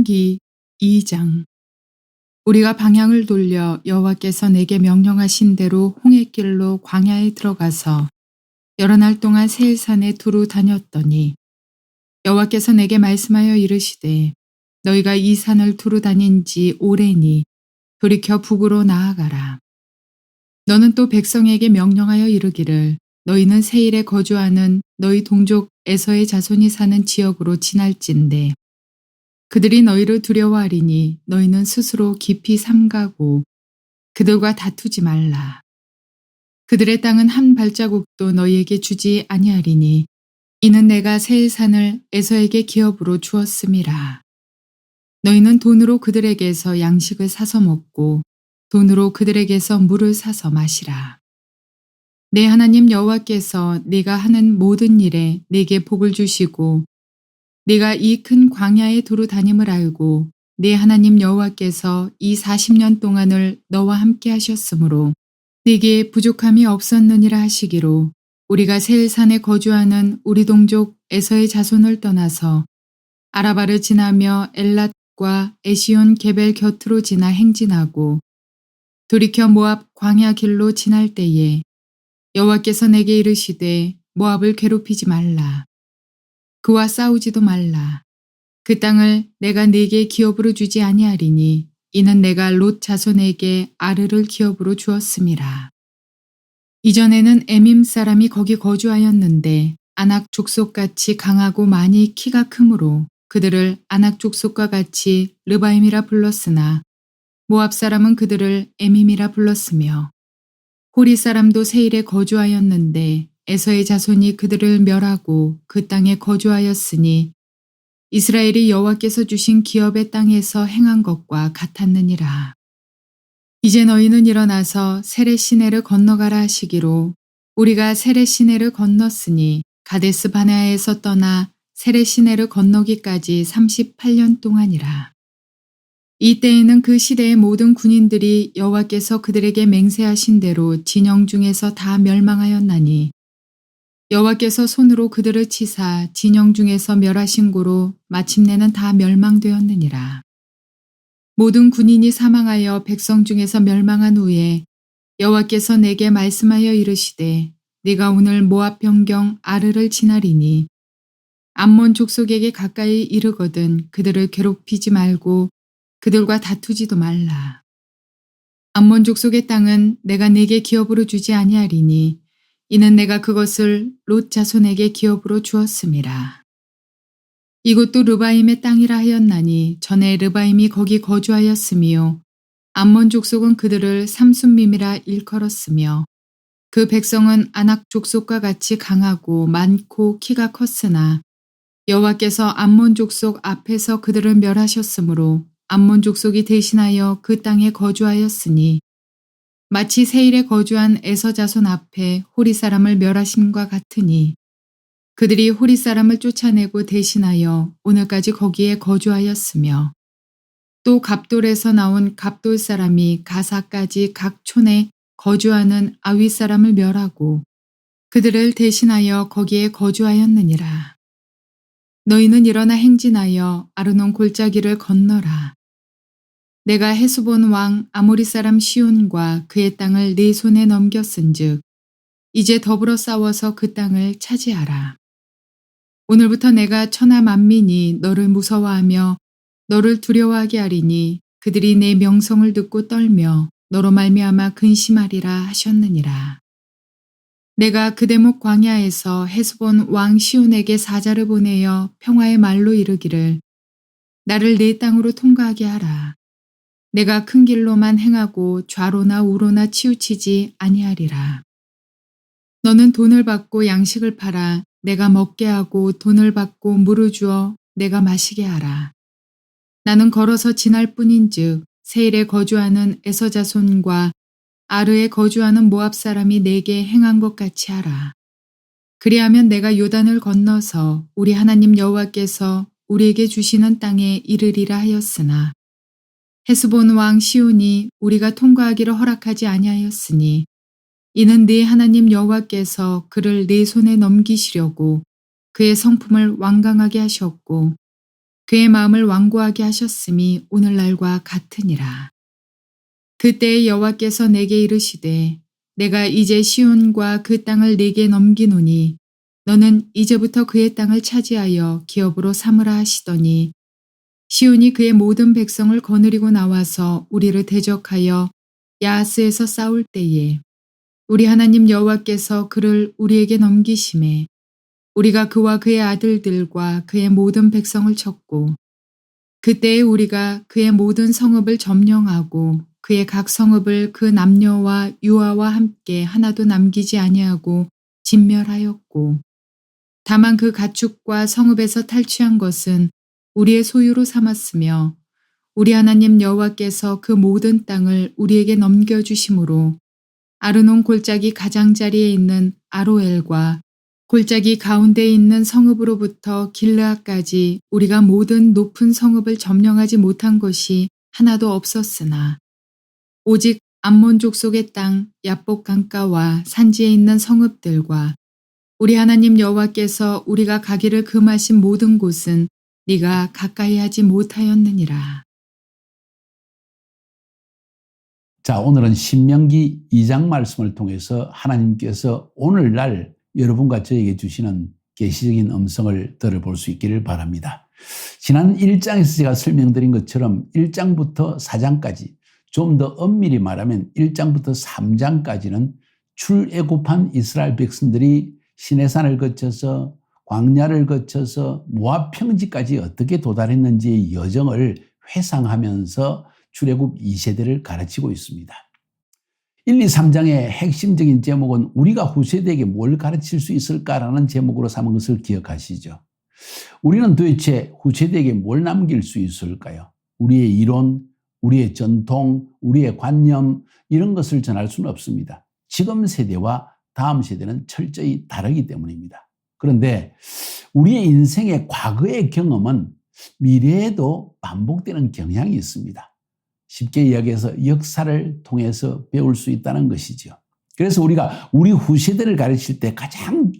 신명기 2장. 우리가 방향을 돌려 여호와께서 내게 명령하신 대로 홍해길로 광야에 들어가서 여러 날 동안 세일산에 두루 다녔더니 여호와께서 내게 말씀하여 이르시되 너희가 이 산을 두루 다닌 지 오래니 돌이켜 북으로 나아가라. 너는 또 백성에게 명령하여 이르기를 너희는 세일에 거주하는 너희 동족 에서의 자손이 사는 지역으로 지날진대 그들이 너희를 두려워하리니 너희는 스스로 깊이 삼가고 그들과 다투지 말라. 그들의 땅은 한 발자국도 너희에게 주지 아니하리니 이는 내가 세일산을 에서에게 기업으로 주었음이라. 너희는 돈으로 그들에게서 양식을 사서 먹고 돈으로 그들에게서 물을 사서 마시라. 내 하나님 여호와께서 네가 하는 모든 일에 네게 복을 주시고 네가 이 큰 광야에 두루 다님을 알고 네 하나님 여호와께서 이 40년 동안을 너와 함께 하셨으므로 네게 부족함이 없었느니라 하시기로 우리가 세일산에 거주하는 우리 동족 에서의 자손을 떠나서 아라바를 지나며 엘랏과 에시온 게벨 곁으로 지나 행진하고 돌이켜 모압 광야 길로 지날 때에 여호와께서 내게 이르시되 모압을 괴롭히지 말라. 그와 싸우지도 말라. 그 땅을 내가 네게 기업으로 주지 아니하리니 이는 내가 롯 자손에게 아르를 기업으로 주었음이라. 이전에는 에밈 사람이 거기 거주하였는데 아낙 족속같이 강하고 많이 키가 크므로 그들을 아낙 족속과 같이 르바임이라 불렀으나 모압 사람은 그들을 에밈이라 불렀으며 호리 사람도 세일에 거주하였는데 에서의 자손이 그들을 멸하고 그 땅에 거주하였으니 이스라엘이 여호와께서 주신 기업의 땅에서 행한 것과 같았느니라. 이제 너희는 일어나서 세렛 시내를 건너가라 하시기로 우리가 세렛 시내를 건넜으니 가데스 바네아에서 떠나 세렛 시내를 건너기까지 38년 동안이라. 이때에는 그 시대의 모든 군인들이 여호와께서 그들에게 맹세하신 대로 진영 중에서 다 멸망하였나니 여호와께서 손으로 그들을 치사 진영 중에서 멸하신 고로 마침내는 다 멸망되었느니라. 모든 군인이 사망하여 백성 중에서 멸망한 후에 여호와께서 내게 말씀하여 이르시되 네가 오늘 모압 변경 아르를 지나리니 암몬 족속에게 가까이 이르거든 그들을 괴롭히지 말고 그들과 다투지도 말라. 암몬 족속의 땅은 내가 네게 기업으로 주지 아니하리니 이는 내가 그것을 롯 자손에게 기업으로 주었음이라. 이곳도 르바임의 땅이라 하였나니 전에 르바임이 거기 거주하였으며 암몬 족속은 그들을 삼순밈이라 일컬었으며 그 백성은 아낙 족속과 같이 강하고 많고 키가 컸으나 여호와께서 암몬 족속 앞에서 그들을 멸하셨으므로 암몬 족속이 대신하여 그 땅에 거주하였으니 마치 세일에 거주한 에서 자손 앞에 호리 사람을 멸하심과 같으니 그들이 호리 사람을 쫓아내고 대신하여 오늘까지 거기에 거주하였으며 또 갑돌에서 나온 갑돌 사람이 가사까지 각 촌에 거주하는 아위 사람을 멸하고 그들을 대신하여 거기에 거주하였느니라. 너희는 일어나 행진하여 아르논 골짜기를 건너라. 내가 헤스본 왕 아모리 사람 시온과 그의 땅을 네 손에 넘겼은즉 이제 더불어 싸워서 그 땅을 차지하라. 오늘부터 내가 천하 만민이 너를 무서워하며 너를 두려워하게 하리니 그들이 내 명성을 듣고 떨며 너로 말미암아 근심하리라 하셨느니라. 내가 그 대목 광야에서 헤스본 왕 시온에게 사자를 보내어 평화의 말로 이르기를 나를 네 땅으로 통과하게 하라. 내가 큰 길로만 행하고 좌로나 우로나 치우치지 아니하리라. 너는 돈을 받고 양식을 팔아 내가 먹게 하고 돈을 받고 물을 주어 내가 마시게 하라. 나는 걸어서 지날 뿐인즉 세일에 거주하는 에서 자손과 아르에 거주하는 모압 사람이 내게 행한 것 같이 하라. 그리하면 내가 요단을 건너서 우리 하나님 여호와께서 우리에게 주시는 땅에 이르리라 하였으나 헤스본 왕 시온이 우리가 통과하기를 허락하지 아니하였으니 이는 네 하나님 여호와께서 그를 네 손에 넘기시려고 그의 성품을 완강하게 하셨고 그의 마음을 완고하게 하셨음이 오늘날과 같으니라. 그때에 여호와께서 내게 이르시되 내가 이제 시온과 그 땅을 내게 넘기노니 너는 이제부터 그의 땅을 차지하여 기업으로 삼으라 하시더니 시온이 그의 모든 백성을 거느리고 나와서 우리를 대적하여 야하스에서 싸울 때에 우리 하나님 여호와께서 그를 우리에게 넘기심에 우리가 그와 그의 아들들과 그의 모든 백성을 쳤고 그때에 우리가 그의 모든 성읍을 점령하고 그의 각 성읍을 그 남녀와 유아와 함께 하나도 남기지 아니하고 진멸하였고 다만 그 가축과 성읍에서 탈취한 것은 우리의 소유로 삼았으며 우리 하나님 여호와께서 그 모든 땅을 우리에게 넘겨주심으로 아르논 골짜기 가장자리에 있는 아로엘과 골짜기 가운데에 있는 성읍으로부터 길르앗까지 우리가 모든 높은 성읍을 점령하지 못한 것이 하나도 없었으나 오직 암몬 족속의 땅 야복 강가와 산지에 있는 성읍들과 우리 하나님 여호와께서 우리가 가기를 금하신 모든 곳은 네가 가까이 하지 못하였느니라. 자, 오늘은 신명기 2장 말씀을 통해서 하나님께서 오늘날 여러분과 저에게 주시는 계시적인 음성을 들어볼 수 있기를 바랍니다. 지난 1장에서 제가 설명드린 것처럼 1장부터 4장까지 좀 더 엄밀히 말하면 1장부터 3장까지는 출애굽한 이스라엘 백성들이 시내산을 거쳐서 광야를 거쳐서 모압 평지까지 어떻게 도달했는지의 여정을 회상하면서 출애굽 2세대를 가르치고 있습니다. 1, 2, 3장의 핵심적인 제목은 우리가 후세대에게 뭘 가르칠 수 있을까라는 제목으로 삼은 것을 기억하시죠. 우리는 도대체 후세대에게 뭘 남길 수 있을까요? 우리의 이론, 우리의 전통, 우리의 관념 이런 것을 전할 수는 없습니다. 지금 세대와 다음 세대는 철저히 다르기 때문입니다. 그런데 우리의 인생의 과거의 경험은 미래에도 반복되는 경향이 있습니다. 쉽게 이야기해서 역사를 통해서 배울 수 있다는 것이죠. 그래서 우리가 우리 후세대를 가르칠 때 가장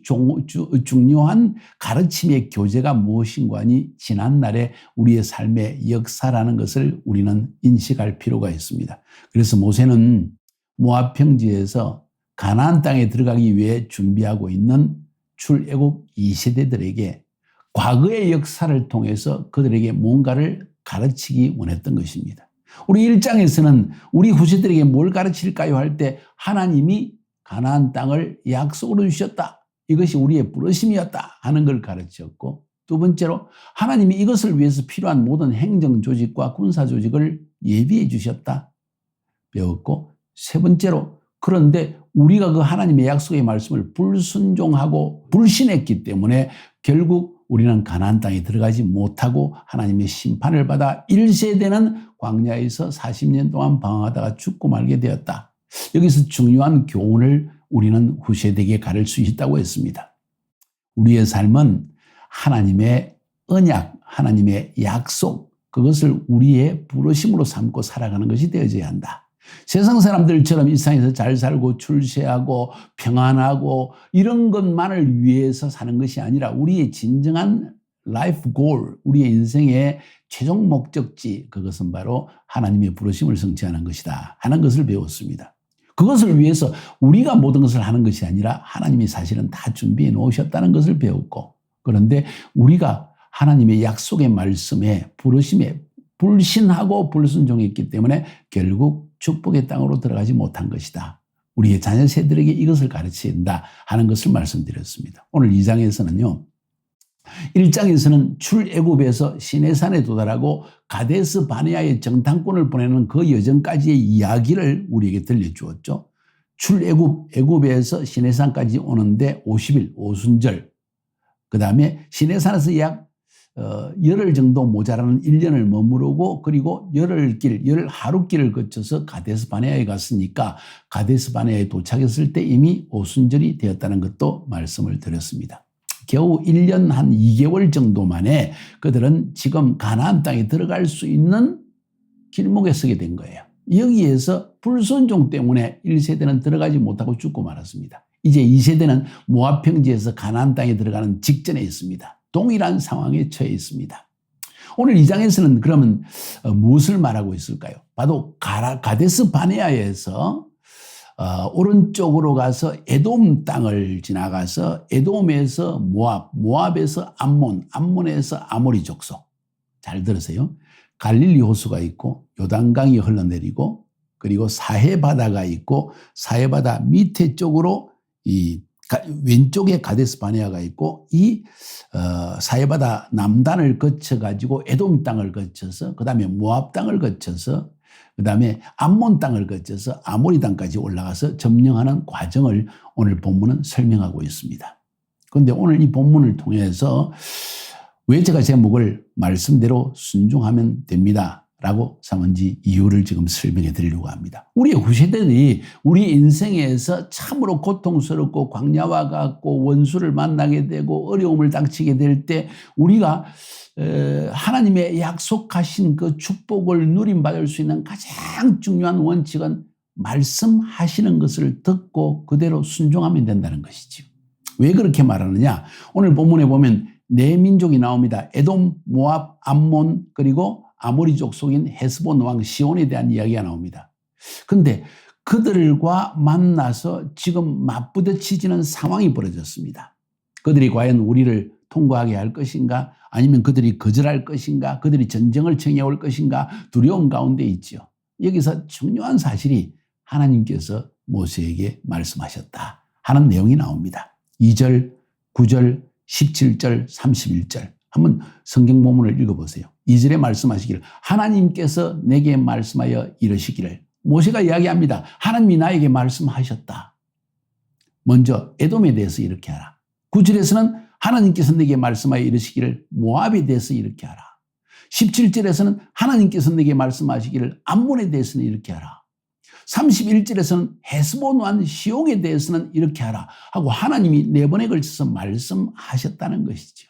중요한 가르침의 교재가 무엇인가 하니 지난날의 우리의 삶의 역사라는 것을 우리는 인식할 필요가 있습니다. 그래서 모세는 모압 평지에서 가나안 땅에 들어가기 위해 준비하고 있는 출애굽 2세대들에게 과거의 역사를 통해서 그들에게 뭔가를 가르치기 원했던 것입니다. 우리 1장에서는 우리 후세들에게 뭘 가르칠까요 할 때 하나님이 가나안 땅을 약속으로 주셨다. 이것이 우리의 부르심이었다 하는 걸 가르쳤고, 두 번째로 하나님이 이것을 위해서 필요한 모든 행정 조직과 군사 조직을 예비해 주셨다 배웠고, 세 번째로 그런데 우리가 그 하나님의 약속의 말씀을 불순종하고 불신했기 때문에 결국 우리는 가나안 땅에 들어가지 못하고 하나님의 심판을 받아 1세대는 광야에서 40년 동안 방황하다가 죽고 말게 되었다. 여기서 중요한 교훈을 우리는 후세대에게 가르칠 수 있다고 했습니다. 우리의 삶은 하나님의 언약, 하나님의 약속, 그것을 우리의 부르심으로 삼고 살아가는 것이 되어져야 한다. 세상 사람들처럼 이 세상에서 잘 살고 출세하고 평안하고 이런 것만을 위해서 사는 것이 아니라 우리의 진정한 라이프 골, 우리의 인생의 최종 목적지, 그것은 바로 하나님의 부르심을 성취하는 것이다 하는 것을 배웠습니다. 그것을 위해서 우리가 모든 것을 하는 것이 아니라 하나님이 사실은 다 준비해 놓으셨다는 것을 배웠고, 그런데 우리가 하나님의 약속의 말씀에 부르심에 불신하고 불순종했기 때문에 결국 축복의 땅으로 들어가지 못한 것이다. 우리의 자녀 세대들에게 이것을 가르쳐야 한다 하는 것을 말씀드렸습니다. 오늘 2장에서는요. 1장에서는 출애굽에서 시내산에 도달하고 가데스 바네아의 정탐꾼을 보내는 그 여정까지의 이야기를 우리에게 들려주었죠. 애굽에서 시내산까지 오는데 50일 오순절, 그 다음에 시내산에서 약 열흘 정도 모자라는 1년을 머무르고 그리고 열 하루길을 거쳐서 가데스 바네아에 갔으니까 가데스 바네아에 도착했을 때 이미 오순절이 되었다는 것도 말씀을 드렸습니다. 겨우 1년 한 2개월 정도 만에 그들은 지금 가나안 땅에 들어갈 수 있는 길목에 서게 된 거예요. 여기에서 불순종 때문에 1세대는 들어가지 못하고 죽고 말았습니다. 이제 2세대는 모압 평지에서 가나안 땅에 들어가는 직전에 있습니다. 동일한 상황에 처해 있습니다. 오늘 2장에서는 그러면 무엇을 말하고 있을까요? 바로 가데스 바네아에서 오른쪽으로 가서 에돔 땅을 지나가서 에돔에서 모압, 모압에서 암몬, 암몬에서 아모리 족속. 잘 들으세요. 갈릴리 호수가 있고 요단강이 흘러내리고 그리고 사해바다가 있고 사해바다 밑에 쪽으로 이 왼쪽에 가데스 바네아가 있고 이 사해바다 남단을 거쳐 가지고 에돔 땅을 거쳐서 그다음에 모압 땅을 거쳐서 그다음에 암몬 땅을 거쳐서 아모리 땅까지 올라가서 점령하는 과정을 오늘 본문은 설명하고 있습니다. 그런데 오늘 이 본문을 통해서 왜 제가 제목을 말씀대로 순종하면 됩니다 라고 삼은지 이유를 지금 설명해 드리려고 합니다. 우리의 후세대들이 우리 인생에서 참으로 고통스럽고 광야와 같고 원수를 만나게 되고 어려움을 닥치게 될 때 우리가 하나님의 약속하신 그 축복을 누림받을 수 있는 가장 중요한 원칙은 말씀하시는 것을 듣고 그대로 순종하면 된다는 것이죠. 왜 그렇게 말하느냐? 오늘 본문에 보면 네 민족이 나옵니다. 에돔, 모압, 암몬 그리고 아모리 족속인 헤스본 왕 시온에 대한 이야기가 나옵니다. 그런데 그들과 만나서 지금 맞부딪히지는 상황이 벌어졌습니다. 그들이 과연 우리를 통과하게 할 것인가 아니면 그들이 거절할 것인가 그들이 전쟁을 청해 올 것인가 두려움 가운데 있죠. 여기서 중요한 사실이 하나님께서 모세에게 말씀하셨다 하는 내용이 나옵니다. 2절, 9절, 17절, 31절 한번 성경 본문을 읽어보세요. 2절에 말씀하시기를 하나님께서 내게 말씀하여 이르시기를 모세가 이야기합니다. 하나님이 나에게 말씀하셨다. 먼저 에돔에 대해서 이렇게 하라. 9절에서는 하나님께서 내게 말씀하여 이르시기를 모압에 대해서 이렇게 하라. 17절에서는 하나님께서 내게 말씀하시기를 암몬에 대해서는 이렇게 하라. 31절에서는 헤스본 왕 시온에 대해서는 이렇게 하라 하고 하나님이 네 번에 걸쳐서 말씀하셨다는 것이죠.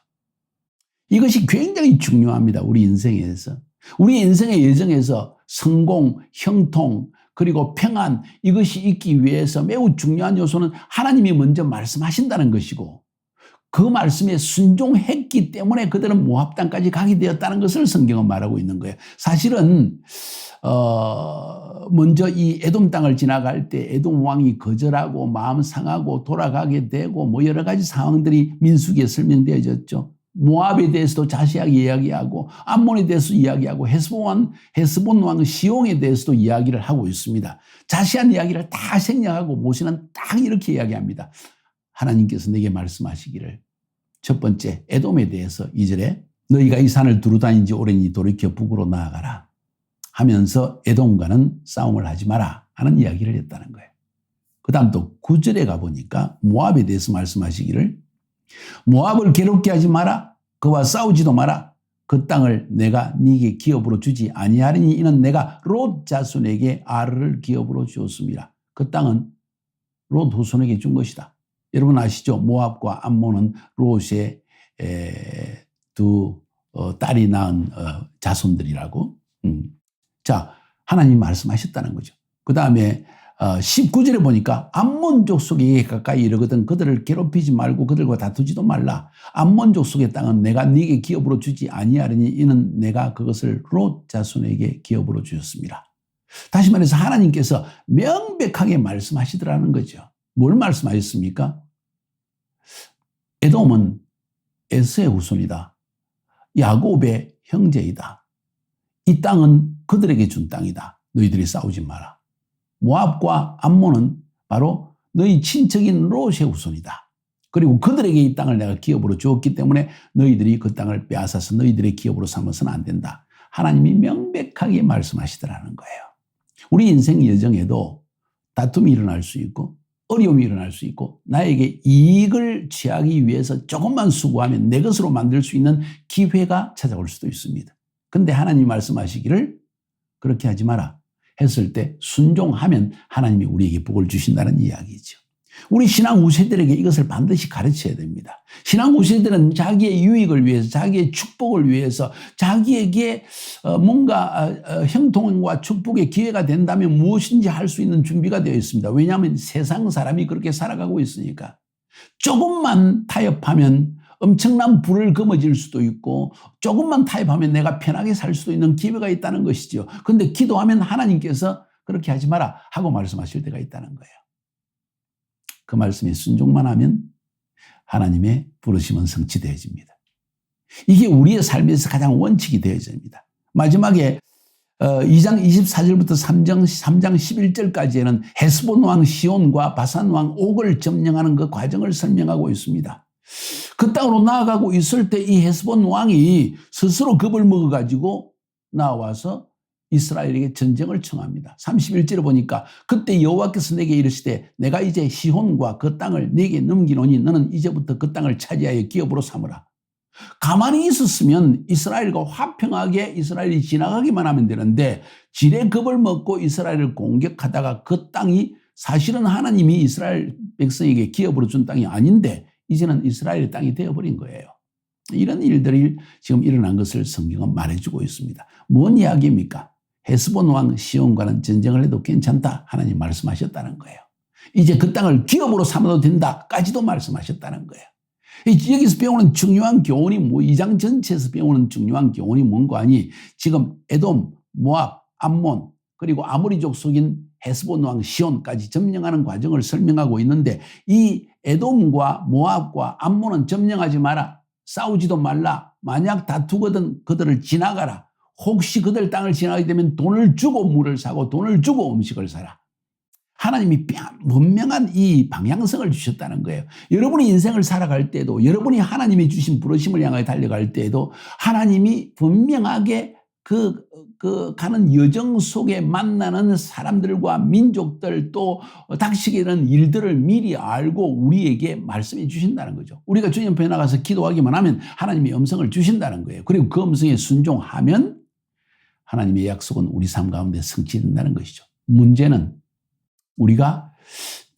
이것이 굉장히 중요합니다. 우리 인생에서. 우리 인생의 여정에서 성공, 형통, 그리고 평안 이것이 있기 위해서 매우 중요한 요소는 하나님이 먼저 말씀하신다는 것이고 그 말씀에 순종했기 때문에 그들은 모압 땅까지 가게 되었다는 것을 성경은 말하고 있는 거예요. 사실은 먼저 이 에돔 땅을 지나갈 때 에돔 왕이 거절하고 마음 상하고 돌아가게 되고 뭐 여러 가지 상황들이 민수기에 설명되어졌죠. 모압에 대해서도 자세하게 이야기하고 암몬에 대해서 이야기하고 헤스본 왕 시온에 대해서도 이야기를 하고 있습니다. 자세한 이야기를 다 생략하고 모세는 딱 이렇게 이야기합니다. 하나님께서 내게 말씀하시기를 첫 번째 에돔에 대해서 2절에 너희가 이 산을 두루 다닌 지 오래니 돌이켜 북으로 나아가라 하면서 에돔과는 싸움을 하지 마라 하는 이야기를 했다는 거예요. 그 다음 또 9절에 가보니까 모압에 대해서 말씀하시기를 모압을 괴롭게 하지 마라. 그와 싸우지도 마라. 그 땅을 내가 네게 기업으로 주지 아니하리니 이는 내가 롯 자손에게 아르를 기업으로 주었습니다. 그 땅은 롯 후손에게 준 것이다. 여러분 아시죠? 모압과 암몬은 롯의 두 딸이 낳은 자손들이라고. 자, 하나님이 말씀하셨다는 거죠. 그 다음에 19절에 보니까 암몬 족속에게 가까이 이르거든 그들을 괴롭히지 말고 그들과 다투지도 말라. 암몬 족속의 땅은 내가 네게 기업으로 주지 아니하리니 이는 내가 그것을 롯 자손에게 기업으로 주었습니다. 다시 말해서 하나님께서 명백하게 말씀하시더라는 거죠. 뭘 말씀하셨습니까? 에돔은 에서의 후손이다. 야곱의 형제이다. 이 땅은 그들에게 준 땅이다. 너희들이 싸우지 마라. 모압과 암몬은 바로 너희 친척인 롯의 후손이다. 그리고 그들에게 이 땅을 내가 기업으로 주었기 때문에 너희들이 그 땅을 빼앗아서 너희들의 기업으로 삼아서는 안 된다. 하나님이 명백하게 말씀하시더라는 거예요. 우리 인생 여정에도 다툼이 일어날 수 있고 어려움이 일어날 수 있고 나에게 이익을 취하기 위해서 조금만 수고하면 내 것으로 만들 수 있는 기회가 찾아올 수도 있습니다. 그런데 하나님이 말씀하시기를 그렇게 하지 마라 했을 때 순종하면 하나님이 우리에게 복을 주신다는 이야기죠. 우리 신앙 우세들에게 이것을 반드시 가르쳐야 됩니다. 신앙 우세들은 자기의 유익을 위해서 자기의 축복을 위해서 자기에게 뭔가 형통과 축복의 기회가 된다면 무엇인지 할 수 있는 준비가 되어 있습니다. 왜냐하면 세상 사람이 그렇게 살아가고 있으니까. 조금만 타협하면 엄청난 불을 거머쥘 수도 있고 조금만 타협하면 내가 편하게 살 수도 있는 기회가 있다는 것이죠. 그런데 기도하면 하나님께서 그렇게 하지 마라 하고 말씀하실 때가 있다는 거예요. 그 말씀에 순종만 하면 하나님의 부르심은 성취되어집니다. 이게 우리의 삶에서 가장 원칙이 되어집니다. 마지막에 2장 24절부터 3장 11절까지에는 헤스본 왕 시온과 바산 왕 옥을 점령하는 그 과정을 설명하고 있습니다. 그 땅으로 나아가고 있을 때 이 헤스본 왕이 스스로 겁을 먹어가지고 나와서 이스라엘에게 전쟁을 청합니다. 31절에 보니까 그때 여호와께서 내게 이르시되 내가 이제 시온과 그 땅을 내게 넘기노니 너는 이제부터 그 땅을 차지하여 기업으로 삼으라. 가만히 있었으면 이스라엘과 화평하게 이스라엘이 지나가기만 하면 되는데 지레 겁을 먹고 이스라엘을 공격하다가 그 땅이 사실은 하나님이 이스라엘 백성에게 기업으로 준 땅이 아닌데 이제는 이스라엘의 땅이 되어버린 거예요. 이런 일들이 지금 일어난 것을 성경은 말해주고 있습니다. 뭔 이야기입니까? 헤스본 왕 시온과는 전쟁을 해도 괜찮다 하나님 말씀하셨다는 거예요. 이제 그 땅을 기업으로 삼아도 된다까지도 말씀하셨다는 거예요. 여기서 배우는 중요한 교훈이 이 장 전체에서 배우는 중요한 교훈이 뭔가 하니 지금 에돔, 모압, 암몬 그리고 아모리족 속인 헤스본 왕 시온까지 점령하는 과정을 설명하고 있는데 이 에돔과 모압과 암몬은 점령하지 마라. 싸우지도 말라. 만약 다투거든 그들을 지나가라. 혹시 그들 땅을 지나가게 되면 돈을 주고 물을 사고 돈을 주고 음식을 사라. 하나님이 분명한 이 방향성을 주셨다는 거예요. 여러분이 인생을 살아갈 때도 여러분이 하나님이 주신 부르심을 향해 달려갈 때에도 하나님이 분명하게 그 가는 여정 속에 만나는 사람들과 민족들 또 닥치게 되는 일들을 미리 알고 우리에게 말씀해 주신다는 거죠. 우리가 주님 앞에 나가서 기도하기만 하면 하나님의 음성을 주신다는 거예요. 그리고 그 음성에 순종하면 하나님의 약속은 우리 삶 가운데 성취된다는 것이죠. 문제는 우리가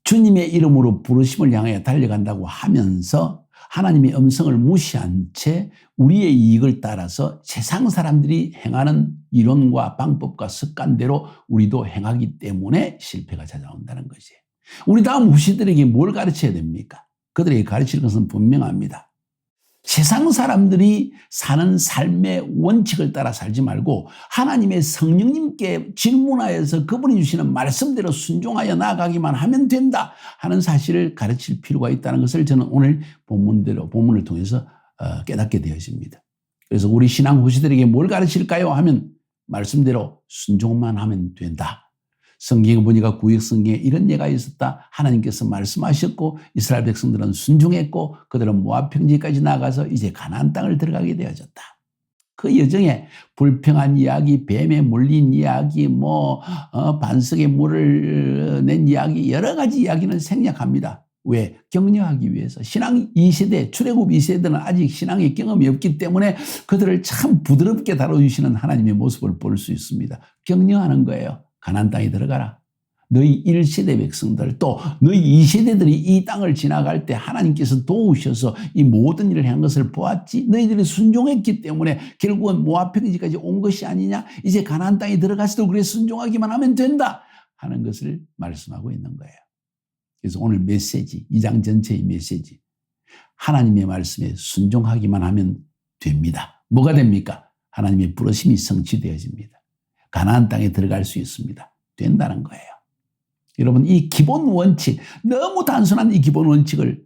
주님의 이름으로 부르심을 향해 달려간다고 하면서 하나님의 음성을 무시한 채 우리의 이익을 따라서 세상 사람들이 행하는 이론과 방법과 습관대로 우리도 행하기 때문에 실패가 찾아온다는 거지. 우리 다음 후시들에게 뭘 가르쳐야 됩니까? 그들에게 가르칠 것은 분명합니다. 세상 사람들이 사는 삶의 원칙을 따라 살지 말고 하나님의 성령님께 질문하여서 그분이 주시는 말씀대로 순종하여 나아가기만 하면 된다 하는 사실을 가르칠 필요가 있다는 것을 저는 오늘 본문을 통해서 깨닫게 되어집니다. 그래서 우리 신앙 후시들에게 뭘 가르칠까요? 하면 말씀대로 순종만 하면 된다. 성경에 보니까 구약 성경에 이런 예가 있었다. 하나님께서 말씀하셨고 이스라엘 백성들은 순종했고 그들은 모압 평지까지 나가서 이제 가나안 땅을 들어가게 되어졌다. 그 여정에 불평한 이야기, 뱀에 물린 이야기, 반석에 물을 낸 이야기 여러 가지 이야기는 생략합니다. 왜? 격려하기 위해서. 신앙 2세대, 출애굽 2세대는 아직 신앙의 경험이 없기 때문에 그들을 참 부드럽게 다뤄주시는 하나님의 모습을 볼 수 있습니다. 격려하는 거예요. 가나안 땅에 들어가라. 너희 1세대 백성들 또 너희 2세대들이 이 땅을 지나갈 때 하나님께서 도우셔서 이 모든 일을 한 것을 보았지. 너희들이 순종했기 때문에 결국은 모압 평지까지 온 것이 아니냐. 이제 가나안 땅에 들어가서도 그래 순종하기만 하면 된다 하는 것을 말씀하고 있는 거예요. 그래서 오늘 메시지, 2장 전체의 메시지, 하나님의 말씀에 순종하기만 하면 됩니다. 뭐가 됩니까? 하나님의 부르심이 성취되어집니다. 가나안 땅에 들어갈 수 있습니다. 된다는 거예요. 여러분 이 기본 원칙, 너무 단순한 이 기본 원칙을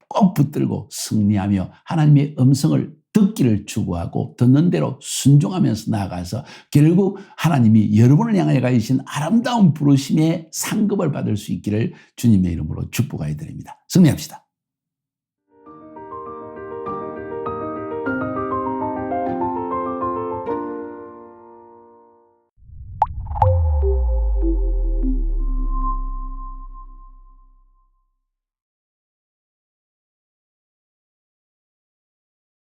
꼭 붙들고 승리하며 하나님의 음성을 듣기를 추구하고 듣는 대로 순종하면서 나아가서 결국 하나님이 여러분을 향해 가지신 아름다운 부르심의 상급을 받을 수 있기를 주님의 이름으로 축복하여 드립니다. 승리합시다.